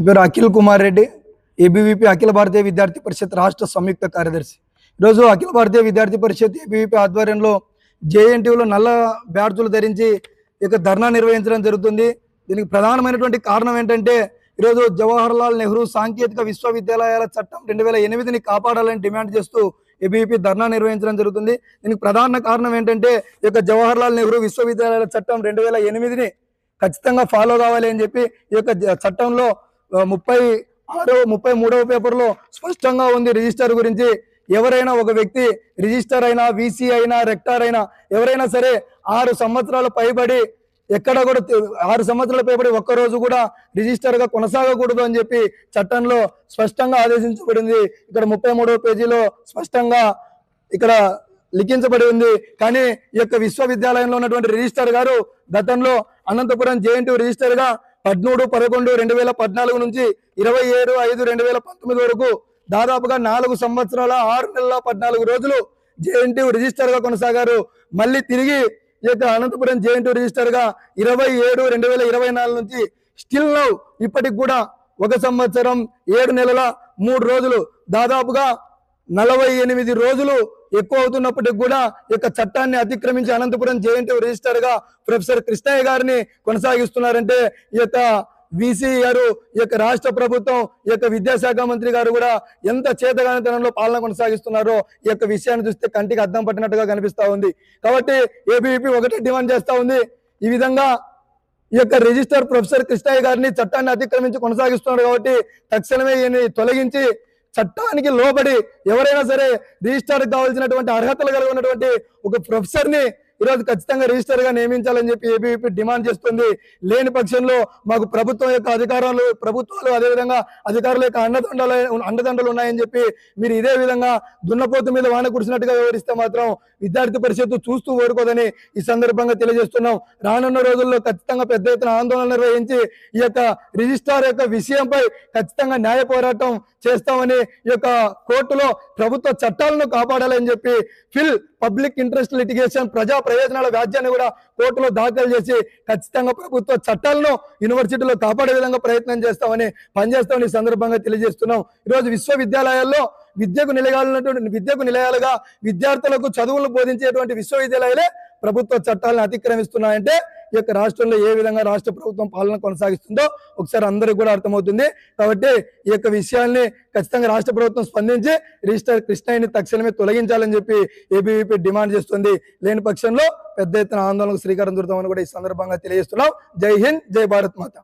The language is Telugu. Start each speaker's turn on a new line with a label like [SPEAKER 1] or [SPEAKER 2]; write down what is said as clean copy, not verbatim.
[SPEAKER 1] పేరు అఖిల్ కుమార్ రెడ్డి, ఏబీవీపీ అఖిల భారతీయ విద్యార్థి పరిషత్ రాష్ట్ర సంయుక్త కార్యదర్శి. ఈరోజు అఖిల భారతీయ విద్యార్థి పరిషత్ ఏబీవీపీ ఆధ్వర్యంలో జేఎన్టీయూలో నల్ల బ్యాడ్జులు ధరించి ఇక ధర్నా నిర్వహించడం జరుగుతుంది. దీనికి ప్రధానమైనటువంటి కారణం ఏంటంటే ఈరోజు జవహర్లాల్ నెహ్రూ సాంకేతిక విశ్వవిద్యాలయాల చట్టం 2008ని కాపాడాలని డిమాండ్ చేస్తూ ఏబీవీపీ ధర్నా నిర్వహించడం జరుగుతుంది. దీనికి ప్రధాన కారణం ఏంటంటే ఈ యొక్క జవహర్లాల్ నెహ్రూ విశ్వవిద్యాలయాల చట్టం 2008ని ఖచ్చితంగా ఫాలో కావాలి అని చెప్పి ఈ యొక్క చట్టంలో 33వ పేపర్లో స్పష్టంగా ఉంది. రిజిస్టర్ గురించి ఎవరైనా ఒక వ్యక్తి రిజిస్టర్ అయినా, వీసీ అయినా, రెక్టార్ అయినా ఎవరైనా సరే 6 సంవత్సరాలు పైబడి ఎక్కడ కూడా 6 సంవత్సరాల పైబడి ఒక్కరోజు కూడా రిజిస్టర్ గా కొనసాగకూడదు అని చెప్పి చట్టంలో స్పష్టంగా ఆదేశించబడింది. ఇక్కడ 33వ పేజీలో స్పష్టంగా ఇక్కడ లిఖించబడి ఉంది. కానీ ఈ యొక్క విశ్వవిద్యాలయంలో ఉన్నటువంటి రిజిస్టర్ గారు గతంలో అనంతపురం జేఎన్టీయూ రిజిస్టర్ గా 13/11/2014 నుంచి 27/5/2019 వరకు దాదాపుగా 4 సంవత్సరాల 6 నెలల 14 రోజులు జేఎన్టీయూ రిజిస్టర్ గా కొనసాగారు. మళ్ళీ తిరిగి ఈ యొక్క అనంతపురం జేఎన్టీయూ రిజిస్టర్ గా 27/2024 నుంచి స్టిల్ నౌ ఇప్పటికి కూడా 1 సంవత్సరం 7 నెలల 3 రోజులు దాదాపుగా 48 రోజులు ఎక్కువ అవుతున్నప్పటికి కూడా ఈ యొక్క చట్టాన్ని అతిక్రమించి అనంతపురం జేఎన్టీయూ రిజిస్టర్ గా ప్రొఫెసర్ కృష్ణయ్య గారిని కొనసాగిస్తున్నారంటే ఈ యొక్క వీసీ గారు, ఈ యొక్క రాష్ట్ర ప్రభుత్వం, ఈ యొక్క విద్యాశాఖ మంత్రి గారు కూడా ఎంత చేతగానితనంలో పాలన కొనసాగిస్తున్నారో ఈ యొక్క విషయాన్ని చూస్తే కంటికి అద్దం పట్టినట్టుగా కనిపిస్తా ఉంది. కాబట్టి ఏబీవీపీ ఒకటే డిమాండ్ చేస్తా ఉంది, ఈ విధంగా ఈ యొక్క రిజిస్టర్ ప్రొఫెసర్ కృష్ణయ్య గారిని చట్టాన్ని అతిక్రమించి కొనసాగిస్తున్నారు కాబట్టి తక్షణమే ఈయన్ని తొలగించి చట్టానికి లోబడి ఎవరైనా సరే రిజిస్టర్ కావాల్సినటువంటి అర్హతలు కలిగి ఉన్నటువంటి ఒక ప్రొఫెసర్ ని ఈరోజు ఖచ్చితంగా రిజిస్టర్ గా నియమించాలని చెప్పి ఏబీవీపీ డిమాండ్ చేస్తుంది. లేని పక్షంలో మాకు ప్రభుత్వం యొక్క ప్రభుత్వాలు అదేవిధంగా అధికారుల యొక్క అండదండలు ఉన్నాయని చెప్పి మీరు ఇదే విధంగా దున్నపోతు మీద వాన కురిసినట్టుగా వివరిస్తే మాత్రం విద్యార్థి పరిషత్తు చూస్తూ ఓడుకోదని ఈ సందర్భంగా తెలియజేస్తున్నాం. రానున్న రోజుల్లో ఖచ్చితంగా పెద్ద ఎత్తున ఆందోళన నిర్వహించి ఈ యొక్క రిజిస్టార్ యొక్క విషయంపై ఖచ్చితంగా న్యాయ పోరాటం చేస్తామని ఈ యొక్క కోర్టులో ప్రభుత్వ చట్టాలను కాపాడాలని చెప్పి ఫిల్ పబ్లిక్ ఇంట్రెస్ట్ లిటిగేషన్ ప్రజా ప్రయోజనాల వ్యాజ్యాన్ని కూడా కోర్టులో దాఖలు చేసి ఖచ్చితంగా ప్రభుత్వ చట్టాలను యూనివర్సిటీలో కాపాడే విధంగా ప్రయత్నం చేస్తామని పనిచేస్తామని ఈ సందర్భంగా తెలియజేస్తున్నాం. ఈరోజు విశ్వవిద్యాలయాల్లో విద్యకు నిలయాలుగా విద్యార్థులకు చదువులు బోధించేటువంటి విశ్వవిద్యాలయాలే ప్రభుత్వ చట్టాలను అతిక్రమిస్తున్నాయంటే ఈ యొక్క రాష్ట్రంలో ఏ విధంగా రాష్ట్ర ప్రభుత్వం పాలన కొనసాగిస్తుందో ఒకసారి అందరికీ కూడా అర్థమవుతుంది. కాబట్టి ఈ యొక్క విషయాన్ని ఖచ్చితంగా రాష్ట్ర ప్రభుత్వం స్పందించి రిజిస్టర్ కృష్ణయ్యని తక్షణమే తొలగించాలని చెప్పి ఏబీవీపీ డిమాండ్ చేస్తుంది. లేని పక్షంలో పెద్ద ఎత్తున ఆందోళనకు శ్రీకారం చుడతామని కూడా ఈ సందర్భంగా తెలియజేస్తున్నాం. జై హింద్, జై భారత్ మాత.